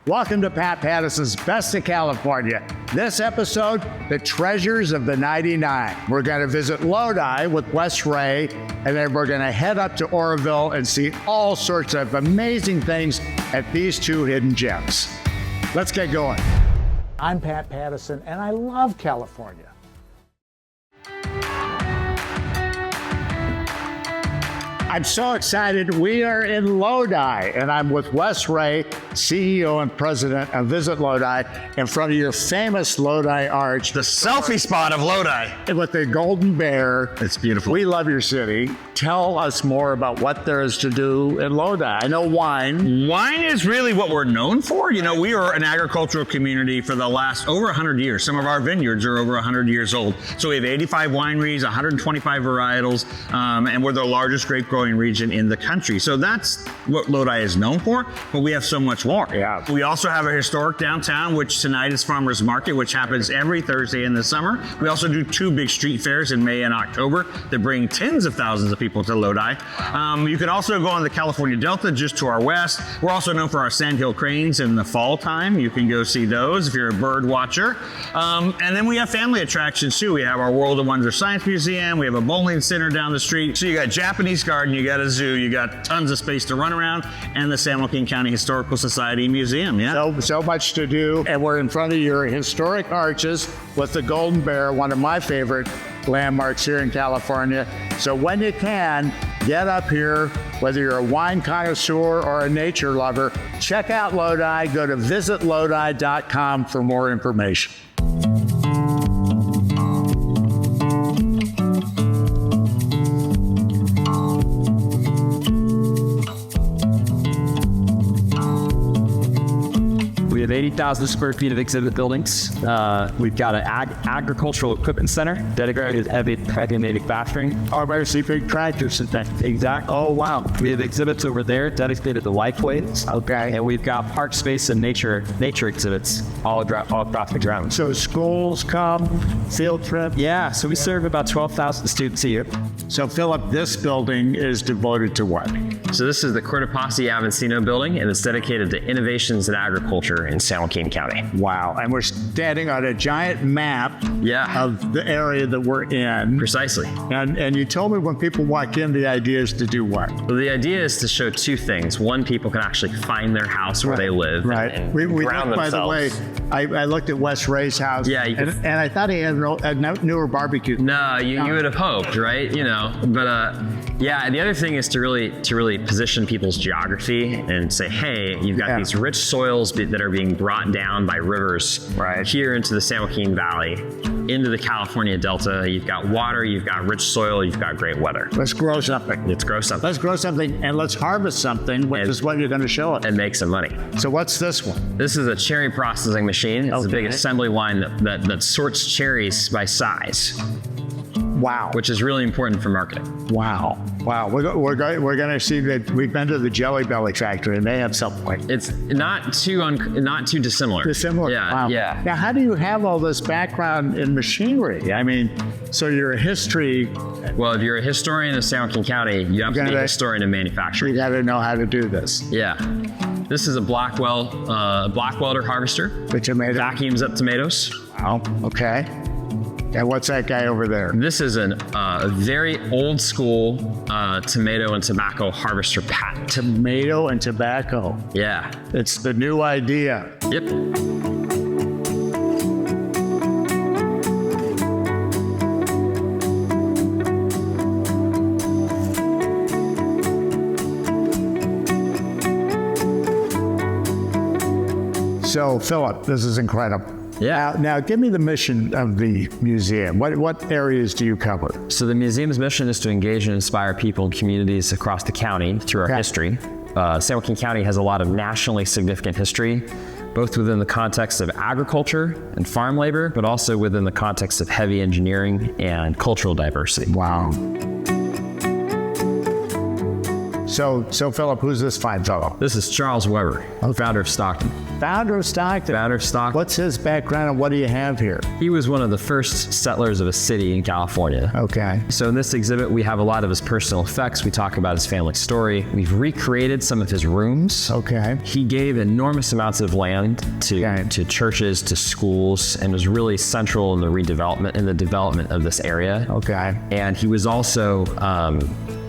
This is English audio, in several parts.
Welcome to Pat Pattison's Best of California. This episode, the treasures of the 99. We're going to visit Lodi with Wes Ray, and then we're going to head up to Oroville and see all sorts of amazing things at these two hidden gems. Let's get going. I'm Pat Pattison, and I love California. I'm so excited. We are in Lodi, and I'm with Wes Ray, CEO and president of Visit Lodi, in front of your famous Lodi Arch. The selfie spot of Lodi. With the Golden Bear. It's beautiful. We love your city. Tell us more about what there is to do in Lodi. I know wine. Wine is really what we're known for. You know, we are an agricultural community for the last over 100 years. Some of our vineyards are over 100 years old. So we have 85 wineries, 125 varietals, and we're the largest grape growing region in the country. So that's what Lodi is known for, but we have so much more. Yeah. We also have a historic downtown, which tonight is Farmers Market, which happens every Thursday in the summer. We also do two big street fairs in May and October that bring tens of thousands of people to Lodi. You can also go on the California Delta just to our west. We're also known for our sandhill cranes in the fall time. You can go see those if you're a bird watcher. And then we have family attractions too. We have our World of Wonder Science Museum. We have a bowling center down the street. So you got Japanese garden, you got a zoo, you got tons of space to run around, and the San Joaquin County Historical Society Museum. Yeah. So much to do. And we're in front of your historic arches with the Golden Bear, one of my favorite landmarks here in California. So when you can, get up here, whether you're a wine connoisseur or a nature lover, check out Lodi. Go to visitlodi.com for more information. We have 80,000 square feet of exhibit buildings. We've got an agricultural equipment center dedicated to heavy manufacturing. Oh, I see big tractors and things. Exactly. Oh, wow. We have exhibits over there dedicated to lifeways. Okay. And we've got park space and nature exhibits all across the ground. So schools come, field trip. Yeah, so we serve about 12,000 students a year. So Philip, this building is devoted to what? So this is the Cortopassi Avancino building, and it's dedicated to innovations in agriculture in San Joaquin County. Wow. And we're standing on a giant map of the area that we're in. Precisely. And you told me when people walk in, the idea is to do what? Well, the idea is to show two things. One, people can actually find their house where they live and we ground looked, themselves. by the way, I looked at Wes Ray's house. Yeah, and I thought he had a newer barbecue. No, you would have hoped, right? You know, but yeah. And the other thing is to really position people's geography and say, hey, you've got these rich soils that are being brought down by rivers here into the San Joaquin Valley, into the California Delta. You've got water, you've got rich soil, you've got great weather. Let's grow something. Let's grow something. Let's grow something, and let's harvest something, which is what you're going to show us. And make some money. So what's this one? This is a cherry processing machine. It's a big assembly line that sorts cherries by size. Wow. Which is really important for marketing. Wow. We're going to see that. We've been to the Jelly Belly factory, and they have something. It's not too dissimilar. Dissimilar? Yeah. Wow. Yeah. Now, how do you have all this background in machinery? I mean, so you're a history. Well, if you're a historian of San Joaquin County, you have to be a historian of manufacturing. You got to know how to do this. Yeah. This is a black welder harvester. The tomato. Vacuums up tomatoes. Wow. Okay. And what's that guy over there? This is a very old school tomato and tobacco harvester patent. Tomato and tobacco. Yeah. It's the new idea. Yep. So, Philip, this is incredible. Yeah. Now, give me the mission of the museum. What areas do you cover? So the museum's mission is to engage and inspire people and communities across the county through our history. San Joaquin County has a lot of nationally significant history, both within the context of agriculture and farm labor, but also within the context of heavy engineering and cultural diversity. Wow. So Philip, who's this fine fellow? This is Charles Weber, founder of Stockton. Founder of Stockton. Founder of Stockton. What's his background and what do you have here? He was one of the first settlers of a city in California. Okay. So in this exhibit, we have a lot of his personal effects. We talk about his family story. We've recreated some of his rooms. Okay. He gave enormous amounts of land to churches, to schools, and was really central in the development of this area. Okay. And he was also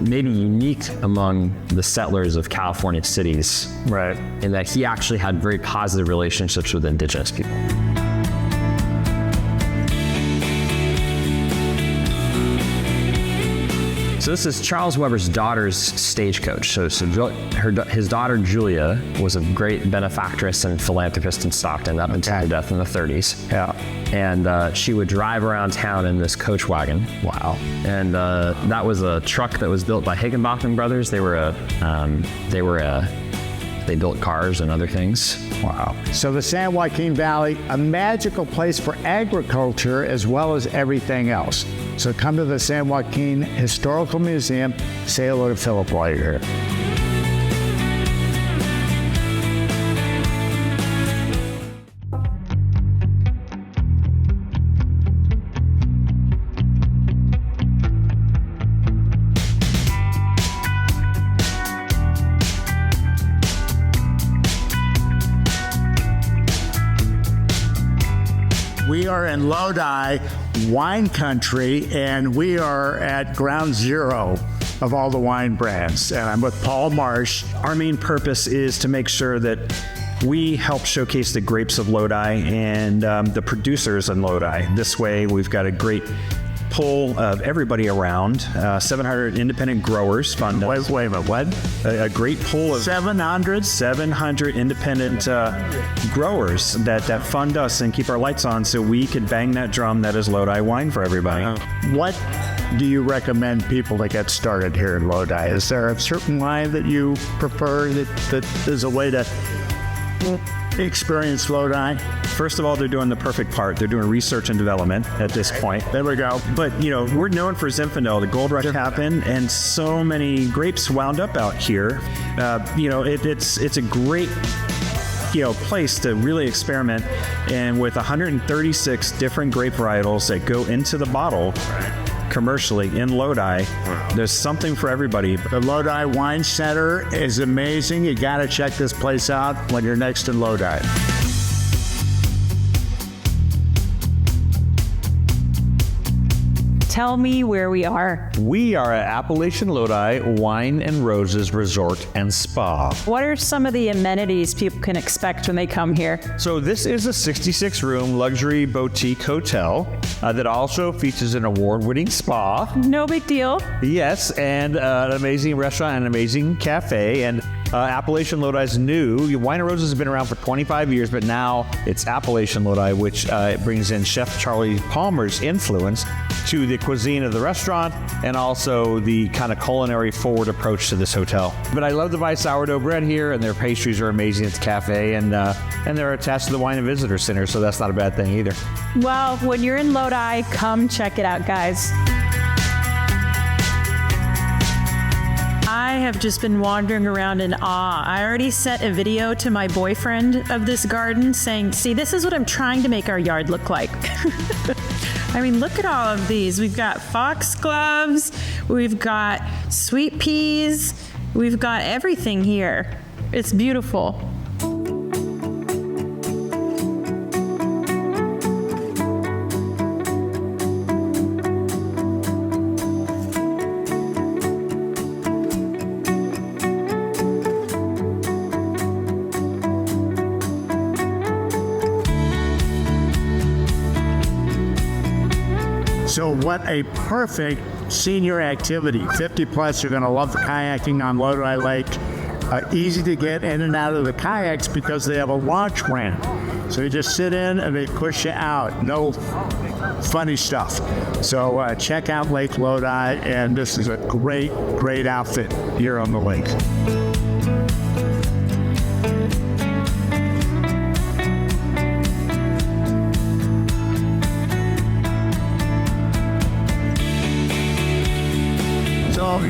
maybe unique among the settlers of California cities. Right. In that he actually had very positive relationships with indigenous people. So this is Charles Weber's daughter's stagecoach. So his daughter Julia was a great benefactress and philanthropist in Stockton up until her death in the 30s. Yeah. And she would drive around town in this coach wagon. Wow. And that was a truck that was built by Higginbotham Brothers. They built cars and other things. Wow. So the San Joaquin Valley, a magical place for agriculture as well as everything else. So come to the San Joaquin Historical Museum. Say hello to Philip while you're here. We are in Lodi, wine country, and we are at ground zero of all the wine brands. And I'm with Paul Marsh. Our main purpose is to make sure that we help showcase the grapes of Lodi and the producers in Lodi. This way, we've got a great pull of everybody around. 700 independent growers fund us. Wait a minute, what? A great pull of 700 independent growers that fund us and keep our lights on so we can bang that drum that is Lodi wine for everybody. What do you recommend people to get started here in Lodi? Is there a certain wine that you prefer that is a way to experience Lodi? First of all, they're doing the perfect part. They're doing research and development at this point. There we go. But, we're known for Zinfandel. The gold rush happened, and so many grapes wound up out here. It's a great place to really experiment. And with 136 different grape varietals that go into the bottle commercially in Lodi, there's something for everybody. The Lodi Wine Center is amazing. You got to check this place out when you're next in Lodi. Tell me where we are. We are at Appalachian Lodi Wine and Roses Resort and Spa. What are some of the amenities people can expect when they come here? So this is a 66-room luxury boutique hotel that also features an award-winning spa. No big deal. Yes, and an amazing restaurant and an amazing cafe. And Appalachian Lodi's new. Wine and Roses has been around for 25 years, but now it's Appalachian Lodi, which brings in Chef Charlie Palmer's influence to the cuisine of the restaurant and also the kind of culinary forward approach to this hotel. But I love to buy sourdough bread here, and their pastries are amazing at the cafe, and they're attached to the Wine and Visitor Center, so that's not a bad thing either. Well, when you're in Lodi, come check it out, guys. I have just been wandering around in awe. I already sent a video to my boyfriend of this garden saying, see, this is what I'm trying to make our yard look like. I mean, look at all of these. We've got foxgloves, we've got sweet peas, we've got everything here. It's beautiful. So what a perfect senior activity. 50 plus, you're going to love the kayaking on Lodi Lake. Easy to get in and out of the kayaks because they have a launch ramp. So you just sit in and they push you out. No funny stuff. So check out Lake Lodi, and this is a great, great outfit here on the lake.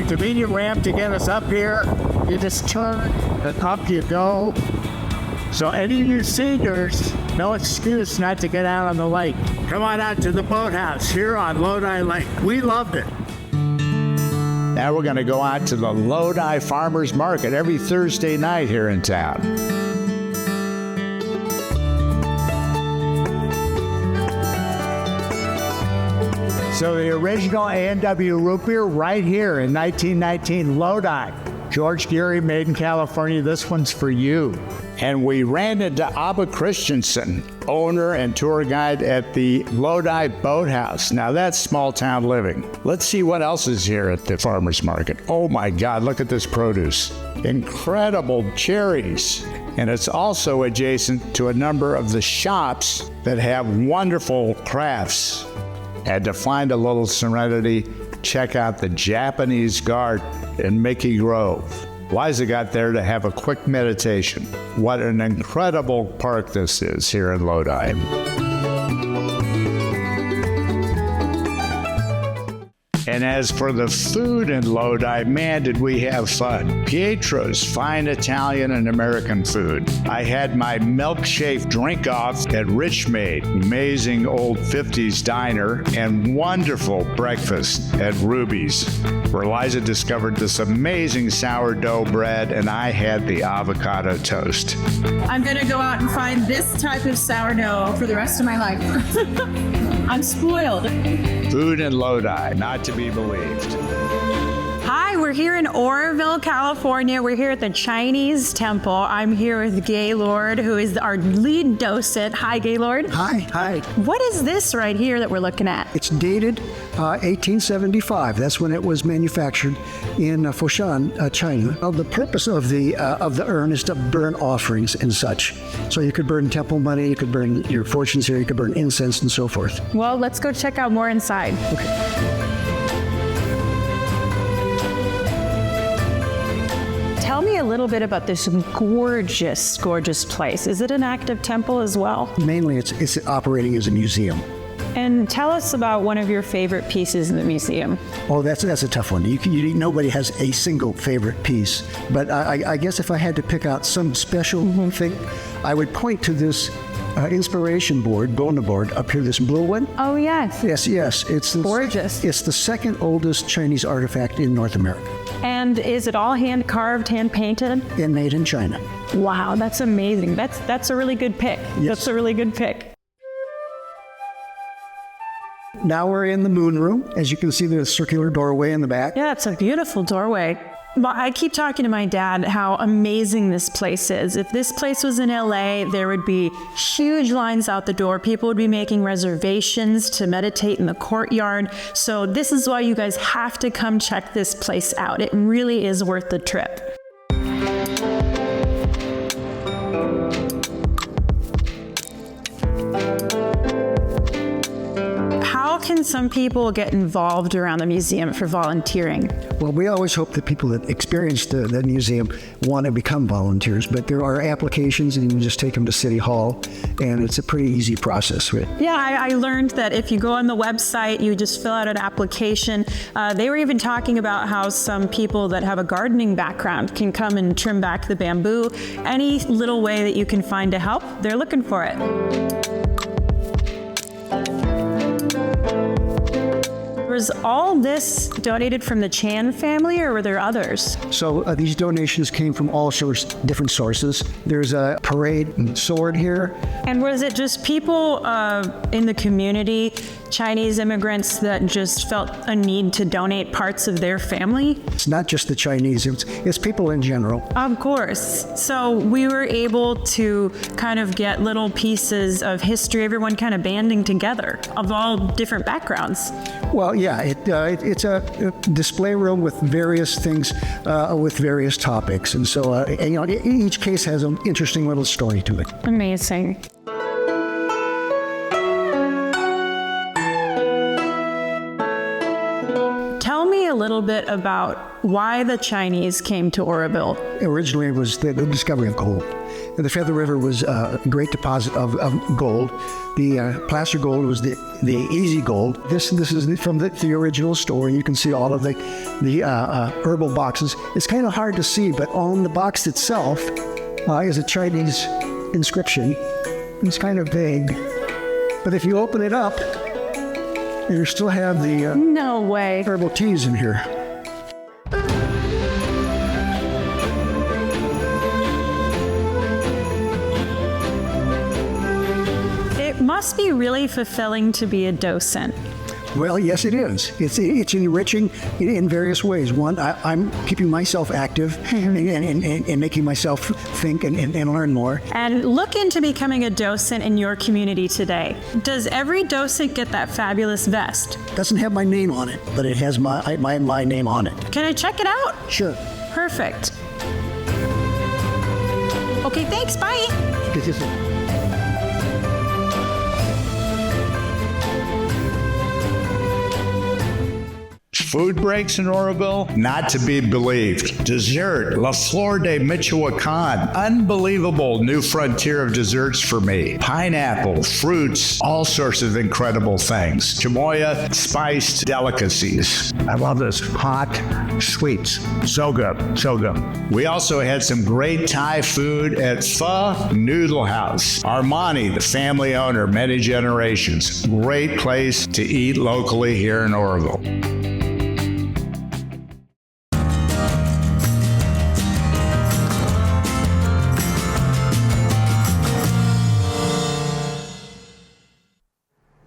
convenient ramp to get us up here. You just turn and up you go. So any of you seniors, no excuse not to get out on the lake. Come on out to the boathouse here on Lodi Lake. We loved it. Now we're going to go out to the Lodi Farmers Market every Thursday night here in town. So the original A&W Root Beer right here in 1919 Lodi. George Geary, made in California. This one's for you. And we ran into Abba Christensen, owner and tour guide at the Lodi Boathouse. Now that's small town living. Let's see what else is here at the farmer's market. Oh my God, look at this produce. Incredible cherries. And it's also adjacent to a number of the shops that have wonderful crafts. And to find a little serenity, check out the Japanese Garden in Mickey Grove. Liza got there to have a quick meditation. What an incredible park this is here in Lodi. And as for the food in Lodi, man, did we have fun. Pietro's fine Italian and American food. I had my milkshake drink-off at Rich Maid, amazing old 50s diner, and wonderful breakfast at Ruby's, where Liza discovered this amazing sourdough bread, and I had the avocado toast. I'm going to go out and find this type of sourdough for the rest of my life. I'm spoiled. Food in Lodi, not to be believed. Hi, we're here in Oroville, California. We're here at the Chinese Temple. I'm here with Gaylord, who is our lead docent. Hi, Gaylord. Hi. What is this right here that we're looking at? It's dated 1875. That's when it was manufactured in Foshan, China. Well, the purpose of the urn is to burn offerings and such. So you could burn temple money, you could burn your fortunes here, you could burn incense and so forth. Well, let's go check out more inside. Okay. Tell me a little bit about this gorgeous, gorgeous place. Is it an active temple as well? Mainly it's operating as a museum. And tell us about one of your favorite pieces in the museum. Oh, that's a tough one. Nobody has a single favorite piece. But I guess if I had to pick out some special thing, I would point to this inspiration board, Bona board, up here, this blue one. Oh, yes. Yes. It's gorgeous. It's the second oldest Chinese artifact in North America. And is it all hand carved, hand painted? And made in China. Wow, that's amazing. That's a really good pick. Yes. That's a really good pick. Now we're in the moon room. As you can see, there's a circular doorway in the back. Yeah, it's a beautiful doorway. But I keep talking to my dad how amazing this place is. If this place was in LA, there would be huge lines out the door. People would be making reservations to meditate in the courtyard. So this is why you guys have to come check this place out. It really is worth the trip. How can some people get involved around the museum for volunteering? Well, we always hope that people that experience the museum want to become volunteers, but there are applications and you can just take them to City Hall, and it's a pretty easy process. Yeah, I learned that if you go on the website, you just fill out an application. They were even talking about how some people that have a gardening background can come and trim back the bamboo. Any little way that you can find to help, they're looking for it. Was all this donated from the Chan family, or were there others? So these donations came from all sorts, different sources. There's a parade and sword here. And was it just people in the community, Chinese immigrants, that just felt a need to donate parts of their family? It's not just the Chinese, it's people in general. Of course. So we were able to kind of get little pieces of history, everyone kind of banding together of all different backgrounds. Well, yeah, it's a display room with various things, with various topics. And so each case has an interesting little story to it. Amazing. Tell me a little bit about why the Chinese came to Oroville. Originally, it was the discovery of gold. And the Feather River was a great deposit of gold. The placer gold was the easy gold. This is from the original story. You can see all of the herbal boxes. It's kind of hard to see, but on the box itself is a Chinese inscription. It's kind of vague. But if you open it up, you still have the No way. herbal teas in here. It must be really fulfilling to be a docent. Well, yes, it is. It's enriching in various ways. One, I'm keeping myself active and making myself think and learn more. And look into becoming a docent in your community today. Does every docent get that fabulous vest? Doesn't have my name on it, but it has my name on it. Can I check it out? Sure. Perfect. Okay, thanks. Bye. Food breaks in Oroville, not to be believed. Dessert, La Flor de Michoacan, unbelievable new frontier of desserts for me. Pineapple, fruits, all sorts of incredible things. Chamoya, spiced delicacies. I love this. Hot sweets. So good, so good. We also had some great Thai food at Pho Noodle House. Armani, the family owner, many generations. Great place to eat locally here in Oroville.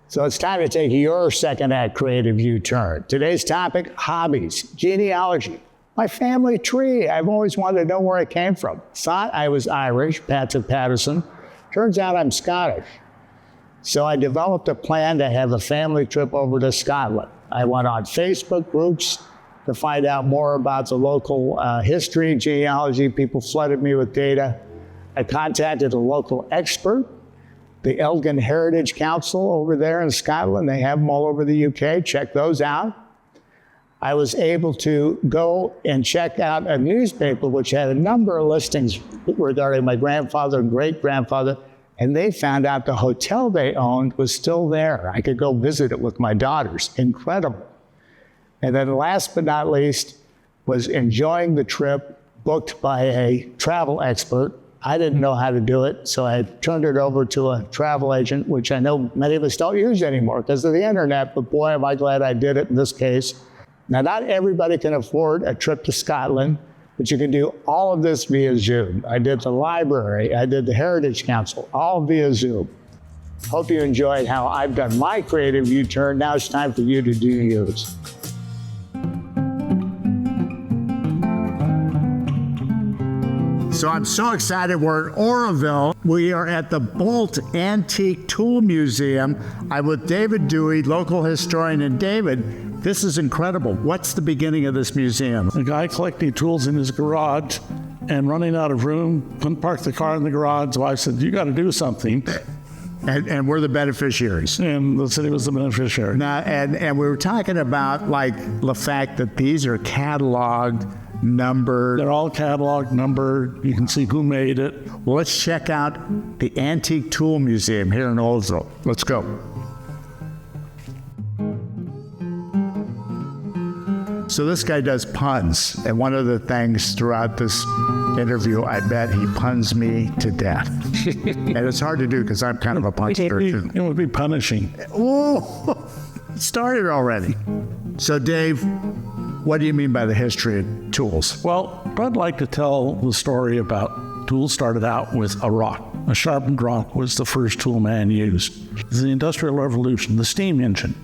So it's time to take your second act creative U-turn. Today's topic, hobbies, genealogy. My family tree. I've always wanted to know where I came from. Thought I was Irish, Pat Pattison. Turns out I'm Scottish. So I developed a plan to have a family trip over to Scotland. I went on Facebook groups to find out more about the local history, genealogy. People flooded me with data. I contacted a local expert, the Elgin Heritage Council over there in Scotland. They have them all over the UK. Check those out. I was able to go and check out a newspaper which had a number of listings regarding my grandfather and great-grandfather, and they found out the hotel they owned was still there. I could go visit it with my daughters. Incredible. And then last but not least was enjoying the trip booked by a travel expert. I didn't know how to do it, so I turned it over to a travel agent, which I know many of us don't use anymore because of the internet, but boy, am I glad I did it in this case. Now, not everybody can afford a trip to Scotland, but you can do all of this via Zoom. I did the library, I did the Heritage Council, all via Zoom. Hope you enjoyed how I've done my creative U-turn. Now it's time for you to do yours. So I'm so excited. We're in Oroville. We are at the Bolt Antique Tool Museum. I'm with David Dewey, local historian. And David, this is incredible. What's the beginning of this museum? A guy collecting tools in his garage and running out of room, couldn't park the car in the garage. So I said, you got to do something. And we're the beneficiaries. And the city was the beneficiary. Now, and we were talking about like the fact that these are cataloged, numbered. They're all cataloged, numbered. You can see who made it. Well, let's check out the Antique Tool Museum here in Oroville. Let's go. So this guy does puns, and one of the things throughout this interview, I bet he puns me to death. And it's hard to do because I'm kind of a punster too. It would be punishing. Oh, it started already. So Dave, what do you mean by the history of tools? Well, I'd like to tell the story about tools started out with a rock. A sharpened rock was the first tool man used. The Industrial Revolution, the steam engine,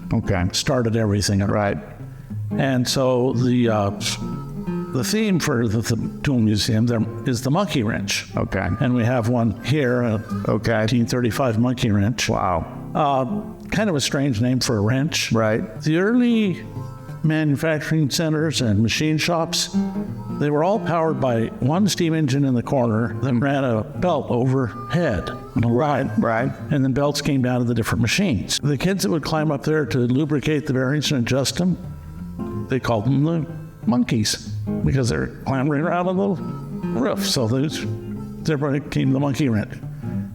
started everything. Right. And so the theme for the tool museum there is the monkey wrench. Okay. And we have one here, a 1835 monkey wrench. Wow. Kind of a strange name for a wrench. Right. The early manufacturing centers and machine shops, they were all powered by one steam engine in the corner that ran a belt overhead on a line. Right. And then belts came down to the different machines. The kids that would climb up there to lubricate the bearings and adjust them, they called them the monkeys because they're clambering around on the roof. So those Then came the monkey wrench.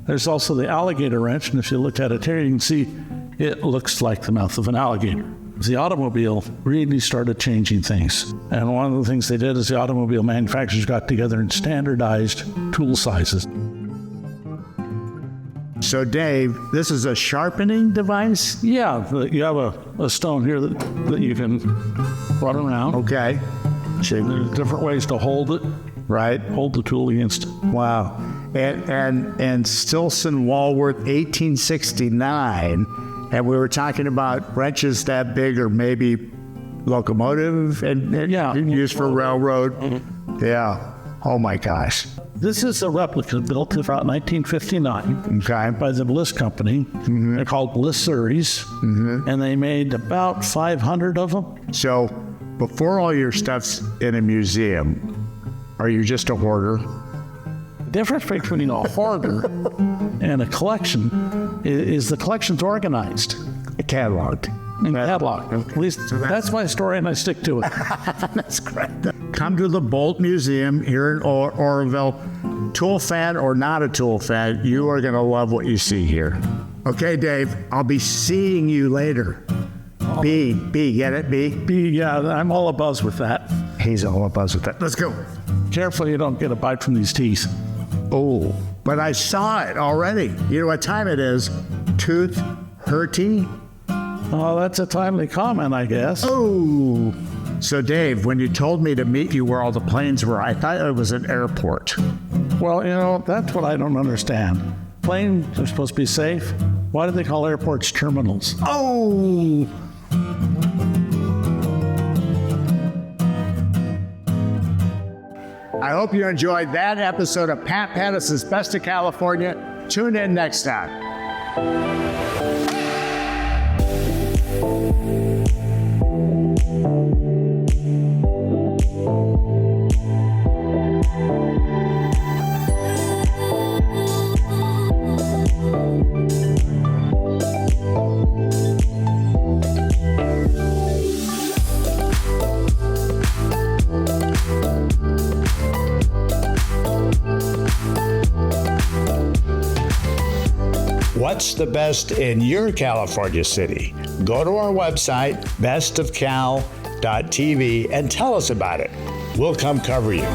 There's also the alligator wrench, and if you look at it here, you can see it looks like the mouth of an alligator. The automobile really started changing things. And one of the things they did is the automobile manufacturers got together and standardized tool sizes. So, Dave, this is a sharpening device? Yeah, you have a stone here that you can run around. Okay. There's different ways to hold it. Right. Hold the tool against it. Wow. And Stilson Walworth, 1869, and we were talking about wrenches that big, or maybe locomotive and used for railroad. Mm-hmm. Yeah. Oh my gosh. This is a replica built about 1959 by the Bliss Company. Mm-hmm. They're called Bliss Series, and they made about 500 of them. So before all your stuff's in a museum, are you just a hoarder? The difference between a hoarder and a collection is the collection's organized. Cataloged. Cataloged. At least that's my story, and I stick to it. That's great. Come to the Bolt Museum here in Oroville. Tool fan or not a tool fan, you are going to love what you see here. Okay, Dave, I'll be seeing you later. B, get it, B? B, yeah, I'm all abuzz with that. He's all abuzz with that. Let's go. Careful you don't get a bite from these teeth. Oh, but I saw it already. You know what time it is? Tooth hurty? Oh, that's a timely comment, I guess. Oh. So, Dave, when you told me to meet you where all the planes were, I thought it was an airport. Well, that's what I don't understand. Planes are supposed to be safe. Why do they call airports terminals? Oh! I hope you enjoyed that episode of Pat Pattison's Best of California. Tune in next time. What's the best in your California city? Go to our website, bestofcal.tv, and tell us about it. We'll come cover you.